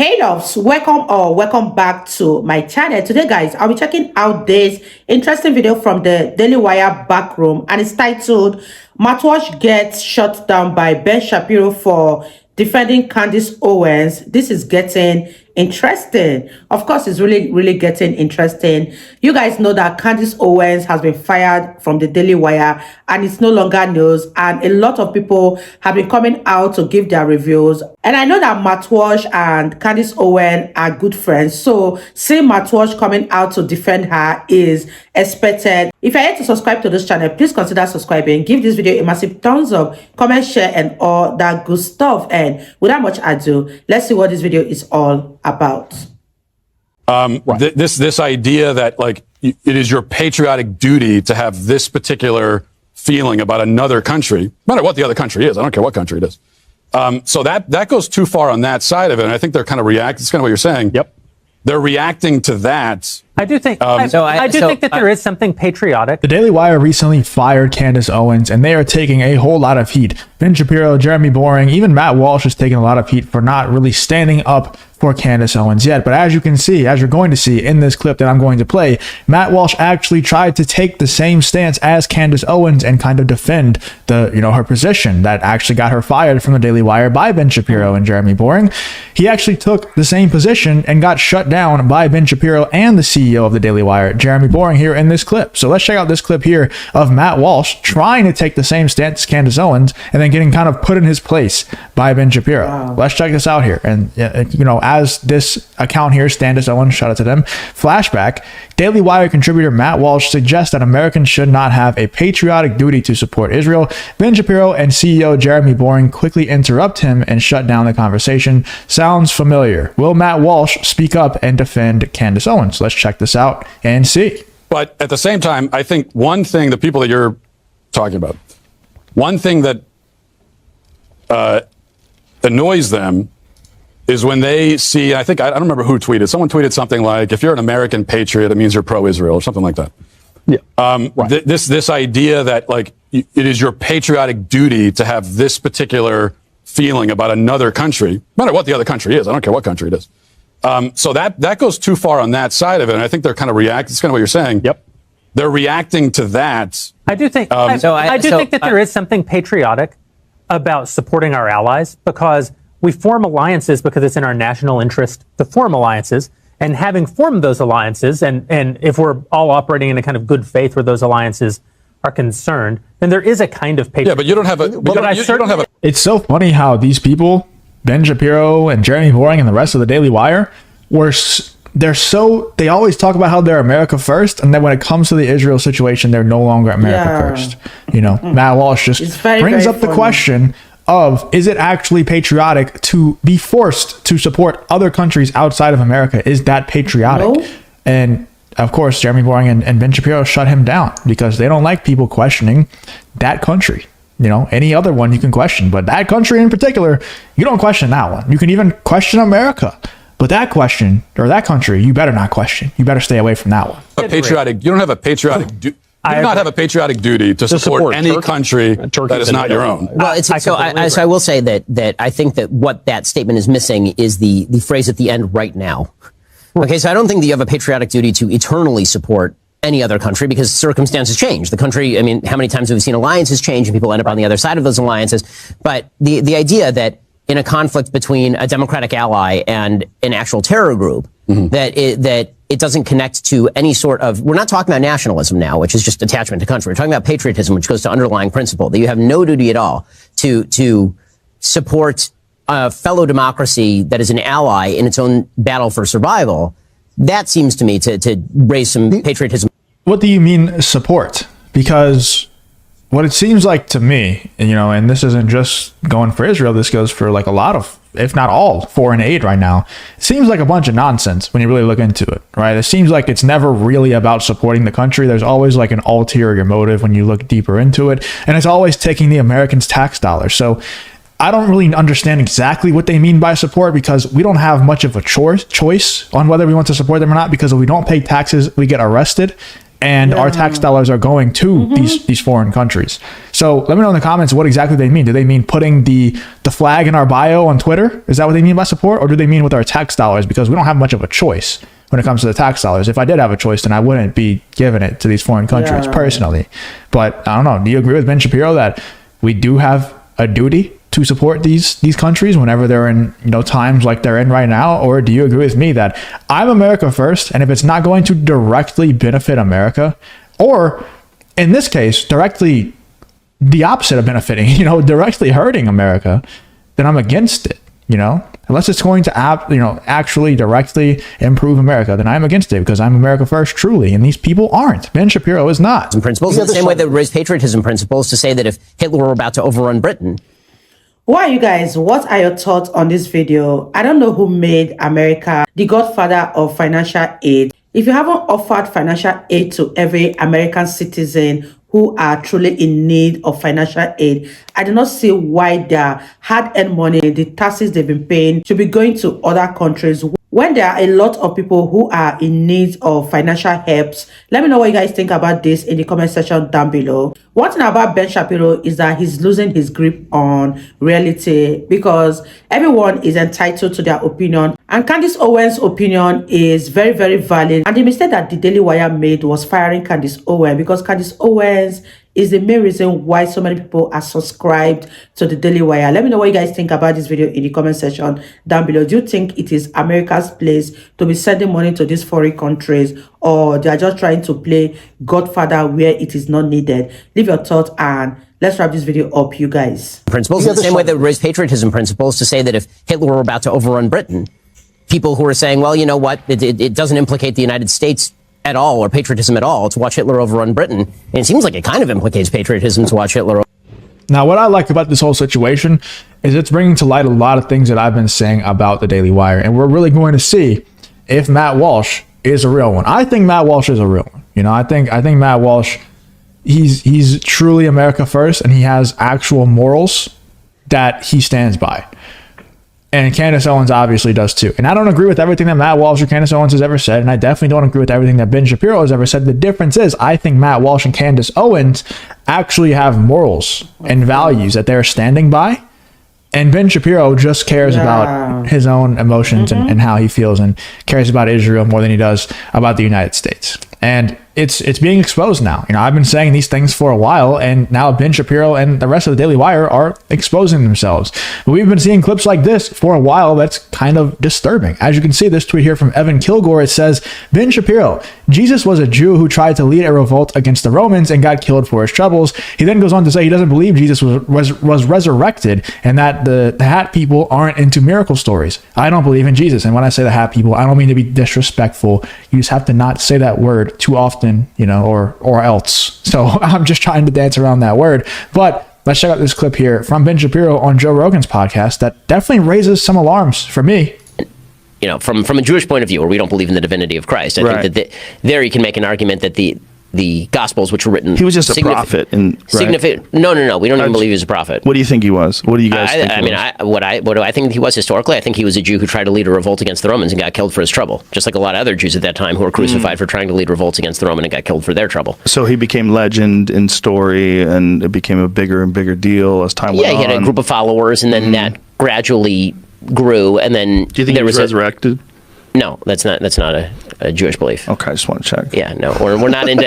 Hey loves, welcome back to my channel. Today guys, I'll be checking out this interesting video from the Daily Wire backroom, and it's titled Walsh gets shut down by Ben Shapiro for defending Candace Owens. This is getting interesting. Of course, it's really getting interesting. You guys know that Candace Owens has been fired from the Daily Wire and it's no longer news, and a lot of people have been coming out to give their reviews. And I know that Walsh and Candace Owens are good friends, so seeing Walsh coming out to defend her is expected. If you're yet to subscribe to this channel, please consider subscribing, give this video a massive thumbs up, comment, share, and all that good stuff. And without much ado, let's see what this video is all about. This idea that like it is your patriotic duty to have this particular feeling about another country, no matter what the other country is. I don't care what country it is. So that goes too far on that side of it, and I think they're kind of reacting. It's kind of what you're saying. Yep, they're reacting to that. I do think. I think that there is something patriotic. The Daily Wire recently fired Candace Owens, and they are taking a whole lot of heat. Ben Shapiro, Jeremy Boring, even Matt Walsh is taking a lot of heat for not really standing up for Candace Owens yet. But as you can see, as you're going to see in this clip that I'm going to play, Matt Walsh actually tried to take the same stance as Candace Owens and kind of defend the, her position that actually got her fired from the Daily Wire by Ben Shapiro and Jeremy Boring. He actually took the same position and got shut down by Ben Shapiro and the CEO of the Daily Wire, Jeremy Boring, here in this clip. So let's check out this clip here of Matt Walsh trying to take the same stance as Candace Owens and then getting kind of put in his place by Ben Shapiro. Wow. Let's check this out here. And, as this account here, Candace Owens, shout out to them, flashback, Daily Wire contributor Matt Walsh suggests that Americans should not have a patriotic duty to support Israel. Ben Shapiro and CEO Jeremy Boring quickly interrupt him and shut down the conversation. Sounds familiar. Will Matt Walsh speak up and defend Candace Owens? Let's check this out and see. But at the same time, I think one thing, the people that you're talking about, one thing that annoys them is when they see, I don't remember who tweeted, someone tweeted something like, if you're an American patriot, it means you're pro-Israel or something like that. Yeah. Right. This idea that like it is your patriotic duty to have this particular feeling about another country, no matter what the other country is. I don't care what country it is. So that goes too far on that side of it, and I think they're kind of reacting. It's kind of what you're saying. Yep. They're reacting to that. I do think. I think that there is something patriotic about supporting our allies, because we form alliances because it's in our national interest to form alliances. And having formed those alliances, and if we're all operating in a kind of good faith where those alliances are concerned, then there is a kind of patriotism. Yeah, but you don't have a. You don't have a. It's so funny how these people, Ben Shapiro and Jeremy Boring and the rest of the Daily Wire, they always talk about how they're America first, and then when it comes to the Israel situation, they're no longer America first. Matt Walsh just brings up the question of, is it actually patriotic to be forced to support other countries outside of America? Is that patriotic? No. And of course, Jeremy Boring and Ben Shapiro shut him down because they don't like people questioning that country. Any other one you can question, but that country in particular, you don't question that one. You can even question America, but that question or that country, you better not question. You better stay away from that one. You don't have a patriotic. You do not have a patriotic duty to support any country that is not your own. Well, so I will say that I think that what that statement is missing is the phrase at the end, right now. Okay, so I don't think that you have a patriotic duty to eternally support any other country, because circumstances change. The country, how many times have we seen alliances change and people end up on the other side of those alliances? But the idea that in a conflict between a democratic ally and an actual terror group, that it doesn't connect to any sort of, we're not talking about nationalism now, which is just attachment to country. We're talking about patriotism, which goes to underlying principle, that you have no duty at all to support a fellow democracy that is an ally in its own battle for survival. That seems to me to raise some patriotism. What do you mean support? Because what it seems like to me, and this isn't just going for Israel, this goes for like a lot of, if not all, foreign aid right now. It seems like a bunch of nonsense when you really look into it, right? It seems like it's never really about supporting the country. There's always like an ulterior motive when you look deeper into it, and it's always taking the Americans' tax dollars. So I don't really understand exactly what they mean by support, because we don't have much of a choice on whether we want to support them or not, because if we don't pay taxes, we get arrested. and our tax dollars are going to these foreign countries. So let me know in the comments what exactly they mean. Do they mean putting the flag in our bio on Twitter? Is that what they mean by support? Or do they mean with our tax dollars? Because we don't have much of a choice when it comes to the tax dollars. If I did have a choice, then I wouldn't be giving it to these foreign countries personally. But I don't know. Do you agree with Ben Shapiro that we do have a duty to support these countries whenever they're in times like they're in right now? Or do you agree with me that I'm America first, and if it's not going to directly benefit America, or in this case directly the opposite of benefiting, directly hurting America, then I'm against it. Unless it's going to actually directly improve America, then I'm against it, because I'm America first truly, and these people aren't. Ben Shapiro is not. Principles in the same way that raise patriotism principles to say that if Hitler were about to overrun Britain. Why, you guys, what are your thoughts on this video? I don't know who made America the godfather of financial aid. If you haven't offered financial aid to every American citizen who are truly in need of financial aid, I do not see why their hard-earned money, the taxes they've been paying, should be going to other countries when there are a lot of people who are in need of financial helps. Let me know what you guys think about this in the comment section down below. One thing about Ben Shapiro is that he's losing his grip on reality, because everyone is entitled to their opinion, and Candace Owens' opinion is very, very valid. And the mistake that the Daily Wire made was firing Candace Owens, because Candace Owens is the main reason why so many people are subscribed to the Daily Wire. Let me know what you guys think about this video in the comment section down below. Do you think it is America's place to be sending money to these foreign countries, or they are just trying to play godfather where it is not needed? Leave your thoughts and let's wrap this video up, you guys. Principles in the same way that raise patriotism principles to say that if Hitler were about to overrun Britain, people who are saying, well, you know what, it doesn't implicate the United States at all, or patriotism at all, to watch Hitler overrun Britain. And it seems like it kind of implicates patriotism to watch Hitler. Now, what I like about this whole situation is it's bringing to light a lot of things that I've been saying about the Daily Wire, and we're really going to see if Matt Walsh is a real one. I think Matt Walsh is a real one. I think Matt Walsh, he's truly America first, and he has actual morals that he stands by. And Candace Owens obviously does too. And I don't agree with everything that Matt Walsh or Candace Owens has ever said, and I definitely don't agree with everything that Ben Shapiro has ever said. The difference is, I think Matt Walsh and Candace Owens actually have morals and values that they're standing by. And Ben Shapiro just cares about his own emotions and how he feels, and cares about Israel more than he does about the United States. And it's being exposed now. I've been saying these things for a while, and now Ben Shapiro and the rest of the Daily Wire are exposing themselves. But we've been seeing clips like this for a while. That's kind of disturbing. As you can see, this tweet here from Evan Kilgore, it says, Ben Shapiro, Jesus was a Jew who tried to lead a revolt against the Romans and got killed for his troubles. He then goes on to say he doesn't believe Jesus was resurrected, and that the hat people aren't into miracle stories. I don't believe in Jesus. And when I say the hat people, I don't mean to be disrespectful. You just have to not say that word too often, or else. So I'm just trying to dance around that word. But let's check out this clip here from Ben Shapiro on Joe Rogan's podcast that definitely raises some alarms for me. From a Jewish point of view, where we don't believe in the divinity of Christ, I think that there you can make an argument that the Gospels, which were written, he was just a prophet. No. We don't even believe he was a prophet. What do you think he was? What do you guys think? What do I think he was historically? I think he was a Jew who tried to lead a revolt against the Romans and got killed for his trouble, just like a lot of other Jews at that time who were crucified for trying to lead revolts against the Roman and got killed for their trouble. So he became legend in story, and it became a bigger and bigger deal as time went on. Yeah, he had a group of followers, and then that gradually grew, and then do you think he was resurrected? No, that's not a Jewish belief. Okay, I just want to check. Yeah, no, we're not into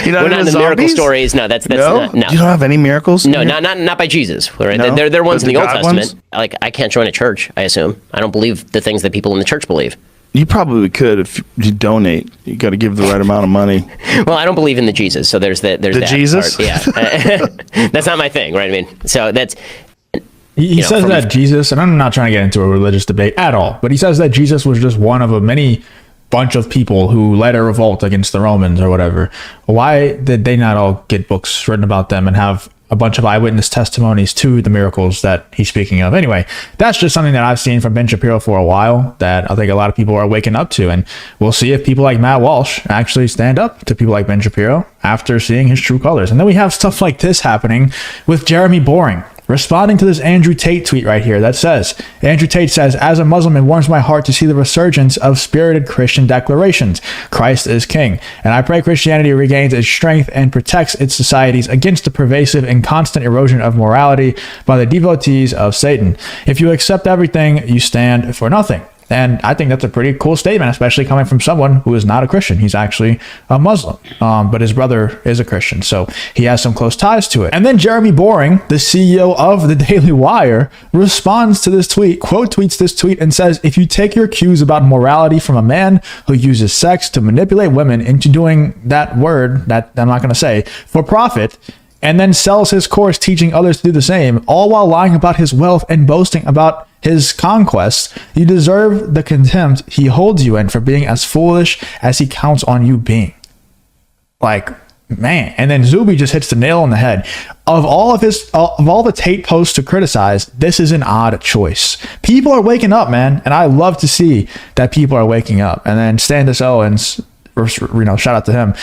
we're not into miracle stories. No, that's no? Not. No. You don't have any miracles? No, not by Jesus. Right? No? They're ones in the Old Testament. Ones? Like, I can't join a church, I assume. I don't believe the things that people in the church believe. You probably could if you donate. You got to give the right amount of money. Well, I don't believe in the Jesus, so there's that Jesus part. Yeah. That's not my thing, right? I mean, so that's. He says that Jesus, and I'm not trying to get into a religious debate at all, but he says that Jesus was just one of a many bunch of people who led a revolt against the Romans or whatever. Why did they not all get books written about them and have a bunch of eyewitness testimonies to the miracles that he's speaking of? Anyway, that's just something that I've seen from Ben Shapiro for a while that I think a lot of people are waking up to, and we'll see if people like Matt Walsh actually stand up to people like Ben Shapiro after seeing his true colors. And then we have stuff like this happening with Jeremy Boring. responding to this Andrew Tate tweet right here that says, Andrew Tate says, as a Muslim, it warms my heart to see the resurgence of spirited Christian declarations. Christ is king. And I pray Christianity regains its strength and protects its societies against the pervasive and constant erosion of morality by the devotees of Satan. If you accept everything, you stand for nothing. And I think that's a pretty cool statement, especially coming from someone who is not a Christian. He's actually a Muslim, but his brother is a Christian, so he has some close ties to it. And then Jeremy Boring, the CEO of the Daily Wire, responds to this tweet, quote tweets this tweet and says, if you take your cues about morality from a man who uses sex to manipulate women into doing that word that I'm not going to say for profit, and then sells his course teaching others to do the same, all while lying about his wealth and boasting about his conquests, you deserve the contempt he holds you in for being as foolish as he counts on you being. Like, man. And then Zuby just hits the nail on the head. Of all the Tate posts to criticize, this is an odd choice. People are waking up, man, and I love to see that people are waking up. And then Candace Owens, shout out to him.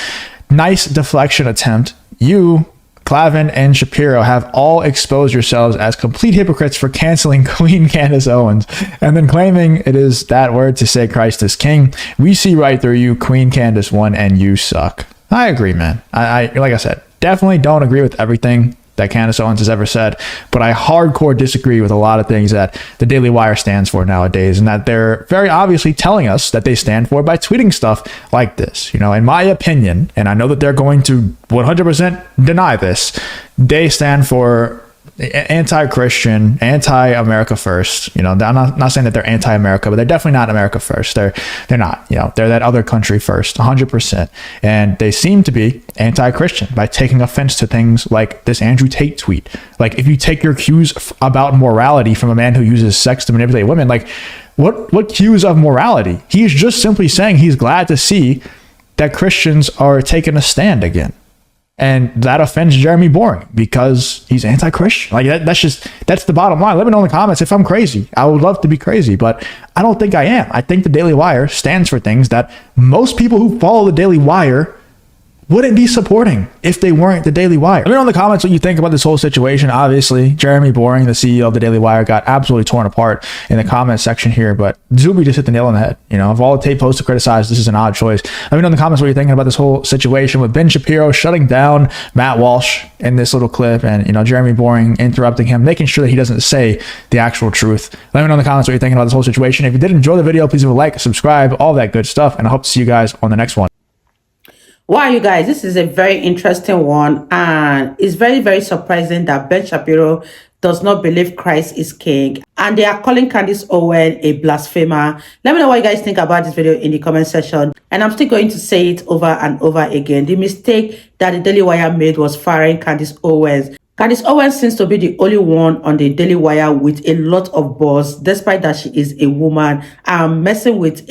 Nice deflection attempt. You, Clavin, and Shapiro have all exposed yourselves as complete hypocrites for canceling Queen Candace Owens and then claiming it is that word to say Christ is king. We see right through you. Queen Candace won and you suck. I agree, man. I like I said, definitely don't agree with everything that Candace Owens has ever said, but I hardcore disagree with a lot of things that the Daily Wire stands for nowadays, and that they're very obviously telling us that they stand for by tweeting stuff like this. In my opinion, and I know that they're going to 100% deny this, they stand for anti-Christian, anti-America first. I'm not saying that they're anti-America, but they're definitely not America first. They're not. They're that other country first, 100%. And they seem to be anti-Christian by taking offense to things like this Andrew Tate tweet. Like, if you take your cues about morality from a man who uses sex to manipulate women, like, what cues of morality? He's just simply saying he's glad to see that Christians are taking a stand again. And that offends Jeremy Boring because he's anti-Christian. Like, that's the bottom line. Let me know in the comments if I'm crazy. I would love to be crazy, but I don't think I am. I think the Daily Wire stands for things that most people who follow the Daily Wire wouldn't be supporting if they weren't the Daily Wire. Let me know in the comments what you think about this whole situation. Obviously, Jeremy Boring, the CEO of the Daily Wire, got absolutely torn apart in the comment section here, but Zuby just hit the nail on the head. Of all the Tate posts to criticize, this is an odd choice. Let me know in the comments what you're thinking about this whole situation with Ben Shapiro shutting down Matt Walsh in this little clip, and Jeremy Boring interrupting him, making sure that he doesn't say the actual truth. Let me know in the comments what you're thinking about this whole situation. If you did enjoy the video, please leave a like, subscribe, all that good stuff, and I hope to see you guys on the next one. Wow, you guys, this is a very interesting one, and it's very, very surprising that Ben Shapiro does not believe Christ is king, and they are calling Candace Owens a blasphemer. Let me know what you guys think about this video in the comment section, and I'm still going to say it over and over again. The mistake that the Daily Wire made was firing Candace Owens. Candace Owens seems to be the only one on the Daily Wire with a lot of buzz, despite that she is a woman. I'm messing with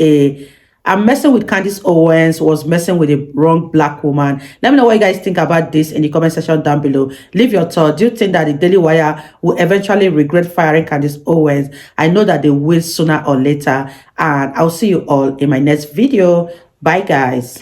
Candace Owens was messing with a wrong black woman. Let me know what you guys think about this in the comment section down below. Leave your thoughts. Do you think that the Daily Wire will eventually regret firing Candace Owens? I know that they will sooner or later. And I'll see you all in my next video. Bye, guys.